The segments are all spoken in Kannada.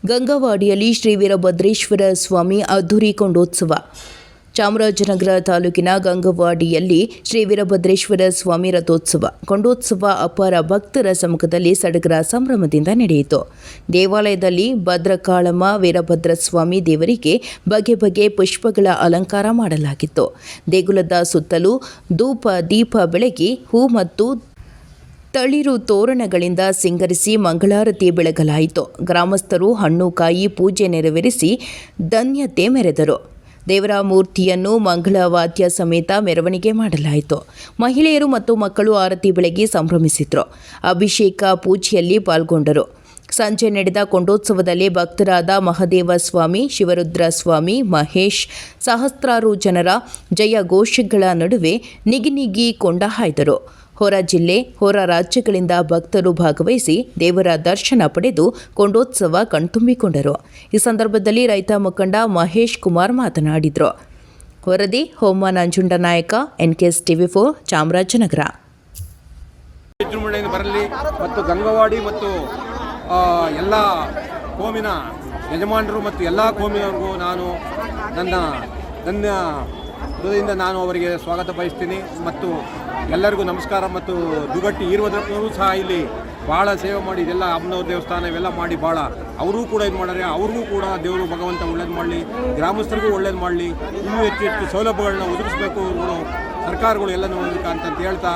ಗಂಗವಾಡಿಯಲ್ಲಿ ಶ್ರೀ ವೀರಭದ್ರೇಶ್ವರ ಸ್ವಾಮಿ ಅದ್ದೂರಿ ಕೊಂಡೋತ್ಸವ. ಚಾಮರಾಜನಗರ ತಾಲೂಕಿನ ಗಂಗವಾಡಿಯಲ್ಲಿ ಶ್ರೀ ವೀರಭದ್ರೇಶ್ವರ ಸ್ವಾಮಿ ರಥೋತ್ಸವ ಕೊಂಡೋತ್ಸವ ಅಪಾರ ಭಕ್ತರ ಸಮ್ಮುಖದಲ್ಲಿ ಸಡಗರ ಸಂಭ್ರಮದಿಂದ ನಡೆಯಿತು. ದೇವಾಲಯದಲ್ಲಿ ಭದ್ರಕಾಳಮ್ಮ ವೀರಭದ್ರ ಸ್ವಾಮಿ ದೇವರಿಗೆ ಬಗೆ ಬಗೆ ಪುಷ್ಪಗಳ ಅಲಂಕಾರ ಮಾಡಲಾಗಿತ್ತು. ದೇಗುಲದ ಸುತ್ತಲೂ ಧೂಪ ದೀಪ ಬೆಳಗಿ ಹೂ ಮತ್ತು ತಳಿರು ತೋರಣಗಳಿಂದ ಸಿಂಗರಿಸಿ ಮಂಗಳಾರತಿ ಬೆಳಗಲಾಯಿತು. ಗ್ರಾಮಸ್ಥರು ಹಣ್ಣು ಕಾಯಿ ಪೂಜೆ ನೆರವೇರಿಸಿ ಧನ್ಯತೆ ಮೆರೆದರು. ದೇವರ ಮೂರ್ತಿಯನ್ನು ಮಂಗಳವಾದ್ಯ ಸಮೇತ ಮೆರವಣಿಗೆ ಮಾಡಲಾಯಿತು. ಮಹಿಳೆಯರು ಮತ್ತು ಮಕ್ಕಳು ಆರತಿ ಬೆಳಗಿ ಸಂಭ್ರಮಿಸಿದರು. ಅಭಿಷೇಕ ಪೂಜೆಯಲ್ಲಿ ಪಾಲ್ಗೊಂಡರು. ಸಂಜೆ ನಡೆದ ಕೊಂಡೋತ್ಸವದಲ್ಲಿ ಭಕ್ತರಾದ ಮಹದೇವ ಸ್ವಾಮಿ, ಶಿವರುದ್ರ ಸ್ವಾಮಿ, ಮಹೇಶ್ ಸಹಸ್ರಾರು ಜನರ ಜಯ ಘೋಷಗಳ ನಡುವೆ ನಿಗಿ ಕೊಂಡ ಹಾಯ್ದರು. ಹೊರ ಜಿಲ್ಲೆ, ಹೊರ ರಾಜ್ಯಗಳಿಂದ ಭಕ್ತರು ಭಾಗವಹಿಸಿ ದೇವರ ದರ್ಶನ ಪಡೆದು ಕೊಂಡೋತ್ಸವ ಕಣ್ತುಂಬಿಕೊಂಡರು. ಈ ಸಂದರ್ಭದಲ್ಲಿ ರೈತ ಮುಖಂಡ ಮಹೇಶ್ ಕುಮಾರ್ ಮಾತನಾಡಿದರು. ವರದಿ ಹೋಮ ನಂಜುಂಡನಾಯಕ, NKS TV4, ಚಾಮರಾಜನಗರ. ಬರಲಿ ಮತ್ತು ಗಂಗವಾಡಿ ಮತ್ತು ಎಲ್ಲ ಕೋಮಿನ ಯಜಮಾನರು ಮತ್ತು ಎಲ್ಲ ಕೋಮಿನವ್ರಿಗೂ ನಾನು ನನ್ನ ಹೃದಯದಿಂದ ನಾನು ಅವರಿಗೆ ಸ್ವಾಗತ ಬಯಸ್ತೀನಿ ಮತ್ತು ಎಲ್ಲರಿಗೂ ನಮಸ್ಕಾರ. ಮತ್ತು ದುಗಟ್ಟಿ ಈರ್ವದ್ರಪ್ಪನವರು ಸಹ ಇಲ್ಲಿ ಭಾಳ ಸೇವೆ ಮಾಡಿ ಇದೆಲ್ಲ ಅಮ್ಮನವ್ರ ದೇವಸ್ಥಾನ ಇವೆಲ್ಲ ಮಾಡಿ ಭಾಳ ಅವರೂ ಕೂಡ ಇದು ಮಾಡಿದ್ರೆ ಅವ್ರಿಗೂ ಕೂಡ ದೇವರು ಭಗವಂತ ಒಳ್ಳೇದು ಮಾಡಲಿ, ಗ್ರಾಮಸ್ಥರಿಗೂ ಒಳ್ಳೇದು ಮಾಡಲಿ, ಇನ್ನೂ ಹೆಚ್ಚು ಹೆಚ್ಚು ಸೌಲಭ್ಯಗಳನ್ನ ಒದಗಿಸಬೇಕು ಇವರು ಸರ್ಕಾರಗಳು ಎಲ್ಲನೂ ಅಂತ ಹೇಳ್ತಾ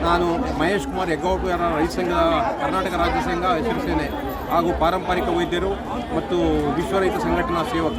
ನಾನು ಮಹೇಶ್ ಕುಮಾರ್, ಹೆಗ್ಗೋಪುರ ರೈತ ಸಂಘದ ಕರ್ನಾಟಕ ರಾಜ್ಯ ಸಂಘ ಶಿವಸೇನೆ ಹಾಗೂ ಪಾರಂಪರಿಕ ವೈದ್ಯರು ಮತ್ತು ವಿಶ್ವ ರೈತ ಸಂಘಟನಾ ಸೇವಕ.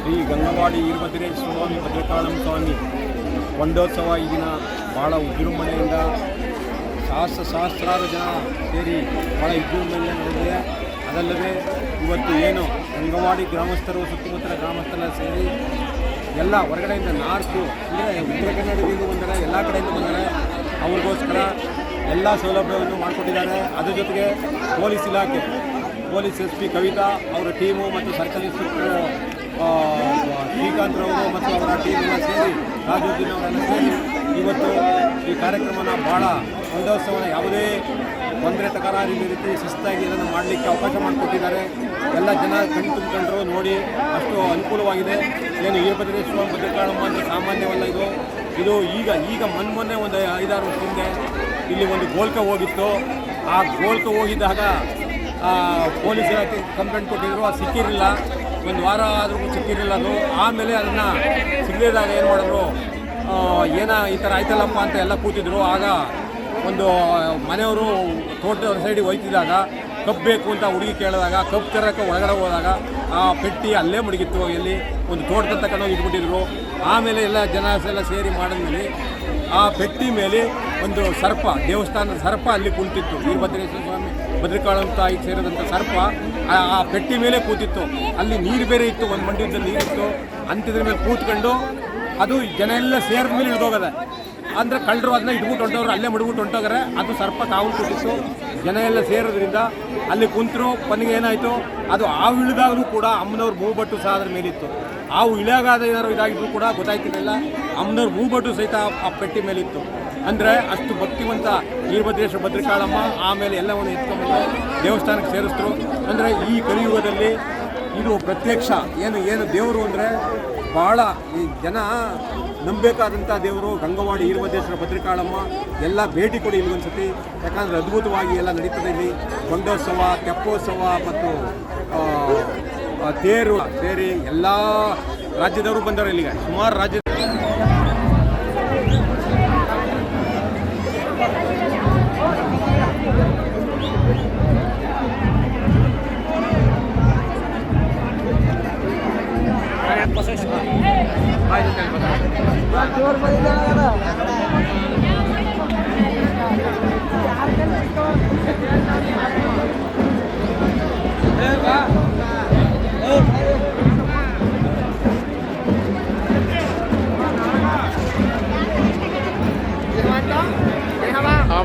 ಶ್ರೀ ಗಂಗವಾಡಿ ವೀರಭದ್ರೇಶ್ವರ ಸ್ವಾಮಿ ಭದ್ರಕಾಳಮ್ಮ ಸ್ವಾಮಿ ಕೊಂಡೋತ್ಸವ ಈ ದಿನ ಭಾಳ ವಿಜೃಂಭಣೆಯಿಂದ ಸಹಸ್ರಾರು ಜನ ಸೇರಿ ಭಾಳ ವಿಜೃಂಭಣೆಯಿಂದ ನಡೆದಿದೆ. ಅದಲ್ಲದೆ ಇವತ್ತು ಏನು ಗಂಗವಾಡಿ ಗ್ರಾಮಸ್ಥರು ಸುತ್ತಮುತ್ತಲ ಗ್ರಾಮಸ್ಥರೆಲ್ಲ ಸೇರಿ ಎಲ್ಲ ಹೊರಗಡೆಯಿಂದ ನಾರ್ತು ಅಂದರೆ ಉತ್ತರ ಕನ್ನಡದಿಂದ ಬಂದರೆ ಎಲ್ಲ ಕಡೆಯಿಂದ ಬಂದರೆ ಅವ್ರಿಗೋಸ್ಕರ ಎಲ್ಲ ಸೌಲಭ್ಯವನ್ನು ಮಾಡಿಕೊಟ್ಟಿದ್ದಾರೆ. ಅದ್ರ ಜೊತೆಗೆ ಪೊಲೀಸ್ ಇಲಾಖೆ, ಪೊಲೀಸ್ SP ಕವಿತಾ ಅವರ ಟೀಮು ಮತ್ತು ಸರ್ಕಲ್ ಇನ್ಸ್ಪೆಕ್ಟರ್ ಶ್ರೀಕಾಂತ್ರವರು ಮತ್ತು ಅವರ ಟೀಮೆಲ್ಲ ಸೇರಿ ರಾಜೋದ್ದಿನ್ ಅವರೆಲ್ಲ ಸೇರಿ ಇವತ್ತು ಈ ಕಾರ್ಯಕ್ರಮನ ಭಾಳ ಕೊಂಡೋತ್ಸವನ ಯಾವುದೇ ತೊಂದರೆ ತಕರಾರಿನ ರೀತಿ ಶಿಸ್ತಾಗಿ ಇದನ್ನು ಮಾಡಲಿಕ್ಕೆ ಅವಕಾಶ ಮಾಡಿಕೊಟ್ಟಿದ್ದಾರೆ. ಎಲ್ಲ ಜನ ಕಣ್ಣು ತುಂಬಿಕೊಂಡ್ರು ನೋಡಿ ಅಷ್ಟು ಅನುಕೂಲವಾಗಿದೆ. ಏನು ವೀರಭದ್ರೇಶ್ವರ ಭದ್ರಕಾಳಮ್ಮ ಅಂದರೆ ಸಾಮಾನ್ಯವಲ್ಲ ಇದು ಈಗ ಮೊನ್ನೆ ಒಂದು 5-6 ವರ್ಷ ಹಿಂದೆ ಇಲ್ಲಿ ಒಂದು ಗೋಲ್ಕ ಹೋಗಿತ್ತು. ಆ ಗೋಲ್ಕ ಹೋಗಿದ್ದಾಗ ಪೊಲೀಸ್ ಇಲಾಖೆ ಕಂಪ್ಲೇಂಟ್ ಕೊಟ್ಟಿದ್ರು, ಅದು ಸಿಕ್ಕಿರಲಿಲ್ಲ. ಒಂದು ವಾರ ಆದರೂ ಸಿಕ್ಕಿರಲಿಲ್ಲ ಅದು. ಆಮೇಲೆ ಅದನ್ನು ಸಿಗಲಿದಾಗ ಏನು ಮಾಡಿದ್ರು, ಈ ಥರ ಆಯ್ತಲ್ಲಪ್ಪ ಅಂತ ಎಲ್ಲ ಕೂತಿದ್ರು. ಆಗ ಒಂದು ಮನೆಯವರು ತೋಟದ ಸೈಡಿಗೆ ಹೋಯ್ತಿದ್ದಾಗ ಕಬ್ಬು ಬೇಕು ಅಂತ ಹುಡುಗಿ ಕೇಳಿದಾಗ ಕಬ್ಬು ತರಕ್ಕೆ ಒಳಗಡೆ ಹೋದಾಗ ಆ ಪೆಟ್ಟಿ ಅಲ್ಲೇ ಮಡಗಿತ್ತು. ಎಲ್ಲಿ ಒಂದು ತೋಟದ ತಗೊಂಡೋಗಿ ಇಟ್ಬಿಟ್ಟಿದ್ರು. ಆಮೇಲೆ ಎಲ್ಲ ಜನ ಎಲ್ಲ ಸೇರಿ ಮಾಡಿದ್ಮೇಲೆ ಆ ಪೆಟ್ಟಿ ಮೇಲೆ ಒಂದು ಸರ್ಪ, ದೇವಸ್ಥಾನದ ಸರ್ಪ ಅಲ್ಲಿ ಕುಳಿತಿತ್ತು. ವೀರಭದ್ರೇಶ್ವರ ಸ್ವಾಮಿ ಭದ್ರಕಾಳಮ್ಮ ತಾಯಿಗೆ ಸೇರಿದಂಥ ಸರ್ಪ ಆ ಪೆಟ್ಟಿ ಮೇಲೆ ಕೂತಿತ್ತು. ಅಲ್ಲಿ ನೀರು ಬೇರೆ ಇತ್ತು, ಒಂದು ಮಂಡ್ಯದಲ್ಲಿ ನೀರಿತ್ತು. ಅಂತಿದ್ರ ಮೇಲೆ ಕೂತ್ಕೊಂಡು ಅದು ಜನ ಎಲ್ಲ ಸೇರಿದ ಮೇಲೆ ಹಿಡಿದೋಗದೆ. ಅಂದರೆ ಕಳ್ಳರು ಅದನ್ನ ಇಟ್ಬಿಟ್ಟು ಹೊಂಟವ್ರು, ಅಲ್ಲೇ ಮಡ್ಬಿಟ್ಟು ಹೊಂಟೋಗ್ರೆ. ಅದು ಸರ್ಪ ಕಾವಲು ಕೂತಿತ್ತು. ಜನ ಎಲ್ಲ ಸೇರೋದ್ರಿಂದ ಅಲ್ಲಿ ಕುಂತರು. ಕೊನೆಗೆ ಏನಾಯಿತು, ಅದು ಹಾವು ಇಳಿದಾಗಲೂ ಕೂಡ ಅಮ್ಮನವ್ರ ಮೂಬಟ್ಟು ಸಹ ಅದ್ರ ಮೇಲಿತ್ತು. ಹಾವು ಇಳಿಯಾಗಾದ ಏನಾದ್ರು ಇದಾಗಿದ್ರು ಕೂಡ ಗೊತ್ತಾಯ್ತಿರಲಿಲ್ಲ. ಅಮ್ಮನವ್ರ ಮೂಬಟ್ಟು ಸಹಿತ ಆ ಪೆಟ್ಟಿ ಮೇಲಿತ್ತು. ಅಂದರೆ ಅಷ್ಟು ಭಕ್ತಿವಂತ ವೀರಭದ್ರೇಶ್ವರ ಭದ್ರಕಾಳಮ್ಮ. ಆಮೇಲೆ ಎಲ್ಲವನ್ನು ಎತ್ಕೊಂಡ್ಬಂದು ದೇವಸ್ಥಾನಕ್ಕೆ ಸೇರಿಸಿದ್ರು. ಅಂದರೆ ಈ ಕಲಿಯುಗದಲ್ಲಿ ಇದು ಪ್ರತ್ಯಕ್ಷ ಏನು ದೇವರು ಅಂದರೆ ಭಾಳ ಈ ಜನ ನಂಬಬೇಕಾದಂಥ ದೇವರು ಗಂಗವಾಡಿ ವೀರಭದ್ರೇಶ್ವರ ಭದ್ರಕಾಳಮ್ಮ. ಎಲ್ಲ ಭೇಟಿ ಕೊಡಿ ಇಲ್ಲಿ ಒಂದು ಸತಿ, ಯಾಕಂದರೆ ಅದ್ಭುತವಾಗಿ ಎಲ್ಲ ನಡೀತದೆ ಇಲ್ಲಿ. ಕೊಂಡೋತ್ಸವ, ತೆಪ್ಪೋತ್ಸವ ಮತ್ತು ತೇರು ಸೇರಿ ಎಲ್ಲ ರಾಜ್ಯದವರು ಬಂದವರು ಇಲ್ಲಿಗೆ. ಸುಮಾರು ರಾಜ್ಯ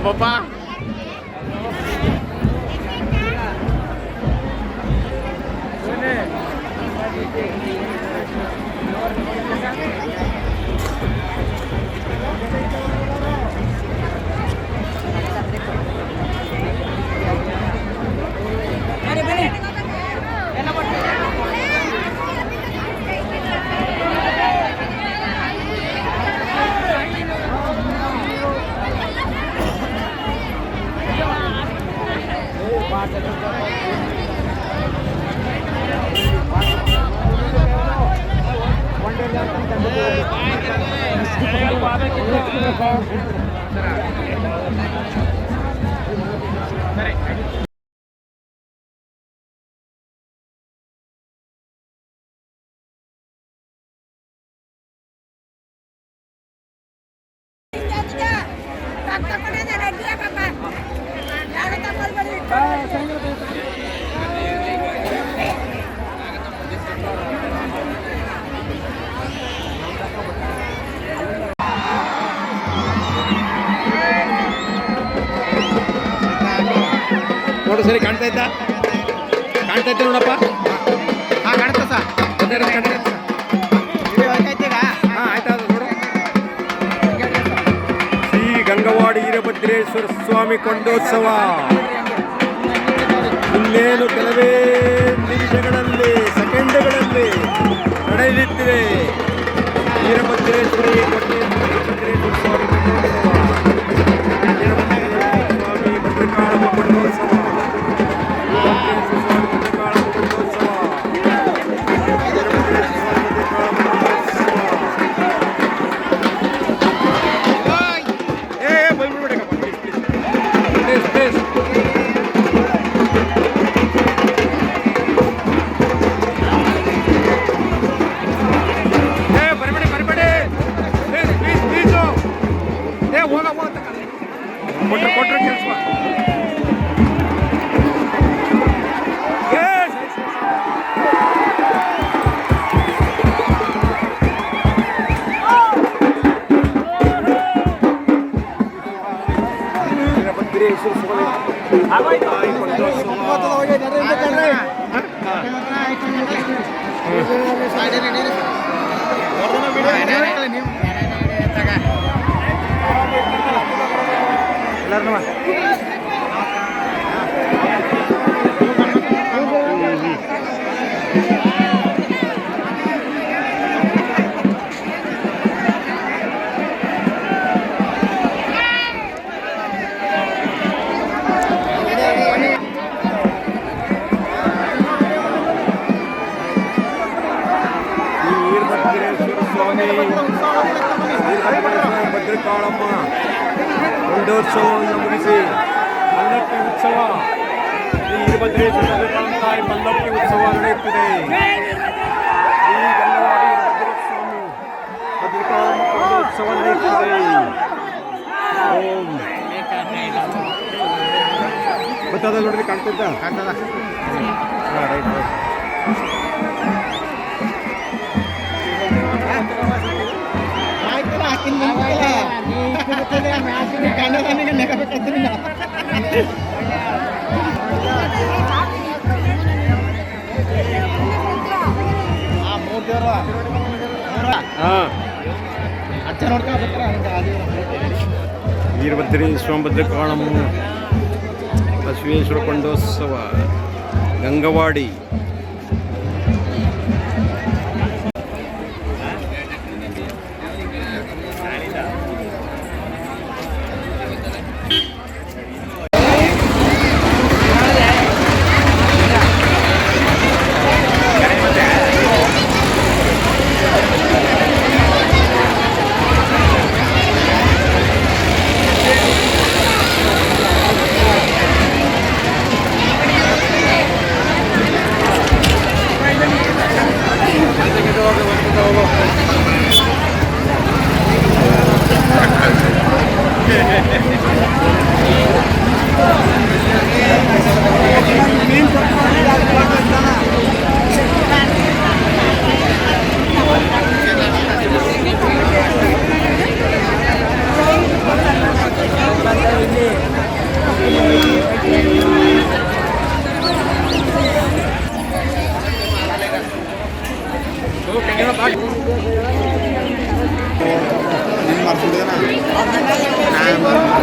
ಅಬ್ಬಬ್ಬ. ನೋಡು ಸರಿ ಕಾಣ್ತಾ ಇದ್ದ ನೋಡಪ್ಪ. ಹಾಂ ಕಾಣುತ್ತೆ ಸರ್. ಹಾಂ ಆಯ್ತಾ ನೋಡು. ಶ್ರೀ ಗಂಗವಾಡಿ ವೀರಭದ್ರೇಶ್ವರ ಸ್ವಾಮಿ ಕೊಂಡೋತ್ಸವ ಇನ್ನೇನು ಕೆಲವೇ ನಿಮಿಷಗಳಲ್ಲಿ ಸೆಕೆಂಡ್ಗಳಲ್ಲಿ ನಡೆಯಲಿತ್ತಿದೆ. ವೀರಭದ್ರೇಶ್ವರಿ ವೀರಭದ್ರೇಶ್ವರ ಸ್ವಾಮಿ ಕೊಂಡೋತ್ಸವ, ವೀರಭದ್ರೇಶ್ವರ ಸ್ವಾಮಿ ಭದ್ರಕಾಳಮ್ಮ ಕೊಂಡೋತ್ಸವ, ವೀರಭದ್ರೇಶ್ವರ ಸ್ವಾಮಿ ಭದ್ರಕಾಳಮ್ಮ ಕೊಂಡೋತ್ಸವ, ವೀರಭದ್ರೇಶ್ವರ ಸ್ವಾಮಿ ಭದ್ರಕಾಳಮ್ಮ ಕೊಂಡೋತ್ಸವ. ಬಂದ್ಬಿಡ್ಬೇಕಪ್ಪ please please. ಕೊಟ್ಟರೆ ಕೆಲಸ ಭದ್ರಕಾಳಮ್ಮ ಕೊಂಡೋತ್ಸವವನ್ನು ಮುಗಿಸಿ ಪಲ್ಲಕ್ಕಿ ಉತ್ಸವ, ಈ ವೀರಭದ್ರೇಶ್ವರ ತಾಯಿ ಪಲ್ಲಕ್ಕಿ ಉತ್ಸವ ನಡೆಯುತ್ತಿದೆ. ಈ ಗಂಗವಾಡಿ ವೀರಭದ್ರೇಶ್ವರ ಭದ್ರಕಾಳಮ್ಮ ಕೊಂಡೋತ್ಸವ ನಡೆಯುತ್ತಿದೆ. ಓಂ ಗೊತ್ತಾದ ನೋಡ್ರಿ, ಕಾಣ್ತಿದ್ದ ಕಾಣ್ತದ. ಹಾಂ ರೈಟ್ ರೈಟ್. ವೀರಭದ್ರೇಶ್ವರ ಭದ್ರಕಾಳಮ್ಮ ಬಸವೇಶ್ವರ ಕೊಂಡೋತ್ಸವ ಗಂಗವಾಡಿ.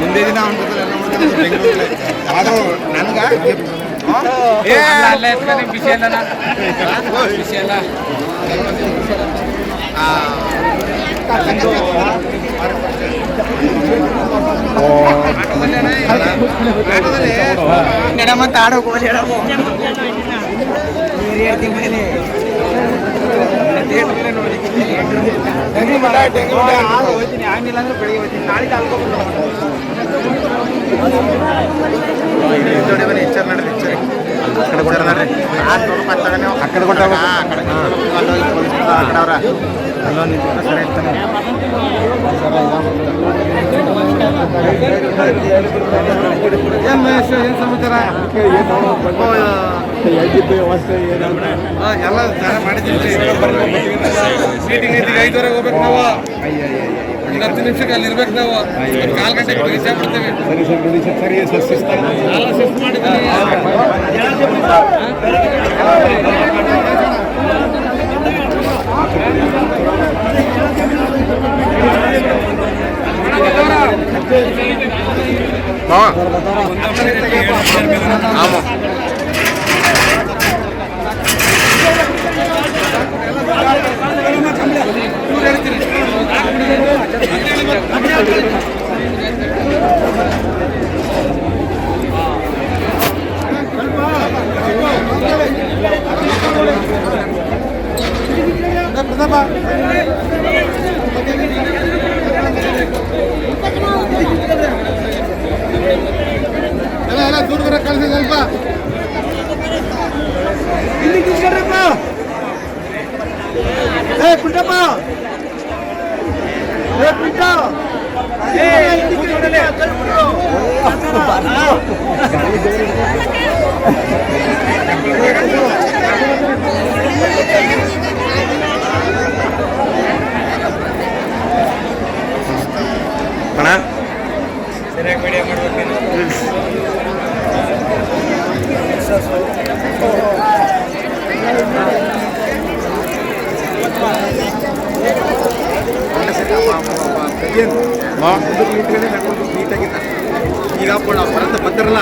ಮುಂದೆ ದಿನ ಹೊಂಟದಲ್ಲ ಎಲ್ಲ ಮಾಡ್ತಾರೆ ಬೆಂಗಳೂರಲ್ಲಿ ಅದು ನನಗೆ ಬಿಸಿ ಎಲ್ಲ ಬಿಸಿ ಎಲ್ಲ ಮತ್ತೆ ಆಡೋಕೆ ಹೋಗಿ ಹೋಗ್ತೀನಿ ಆಗಿಲ್ಲ ಅಂದ್ರೆ ಬೆಳಿಗ್ಗೆ ಹೋಗ್ತೀನಿ ನಾಳೆ ಇಚ್ಚರ್ ನಡ್ರಿ ಇಚ್ಚರಿ ಆ ಕಡೆ ಕೊಟ್ಟ ಅವ್ರ ಅಲ್ಲೊಂದು ಸರಿ ಇರ್ತಾನೆ ಏನು ಸಮಾಚಾರ ಎಲ್ಲ ಮಾಡಿದ್ದೀವಿ ಮೀಟಿಂಗ್ ಐತಿ 5:30 ಹೋಗ್ಬೇಕು ನಾವು 10 ನಿಮಿಷಕ್ಕೆ ಅಲ್ಲಿ ಇರ್ಬೇಕು ನಾವು 4 ಗಂಟೆಗೆ ಪರೀಕ್ಷೆ ಬಿಡ್ತೇವೆ ಸರಿ ಎಲ್ಲ ಶಿಸ್ತು ಮಾಡಿದ್ದೀನಿ ಎಲ್ಲ ದೂರ ಕಳಿಸಿ ಸ್ವಲ್ಪ ಇಲ್ಲಿ ಕೂತ್ಕೊಡ್ರಪ್ಪ ಏ ಕುಂಟಪ್ಪ ಏ ಕುಂಟ ಏ ಇಲ್ಲಿ ಕೂತ್ಕೊಳ್ಳಿ ಅಣ್ಣ ಸರಿಯಾಗಿ ಮೀಡಿಯಾ ಮಾಡ್ಬೇಕು ನೀಟಾಗಿಲ್ಲ ಈಗ ಬರಂತ ಬಂದಿರಲ್ಲ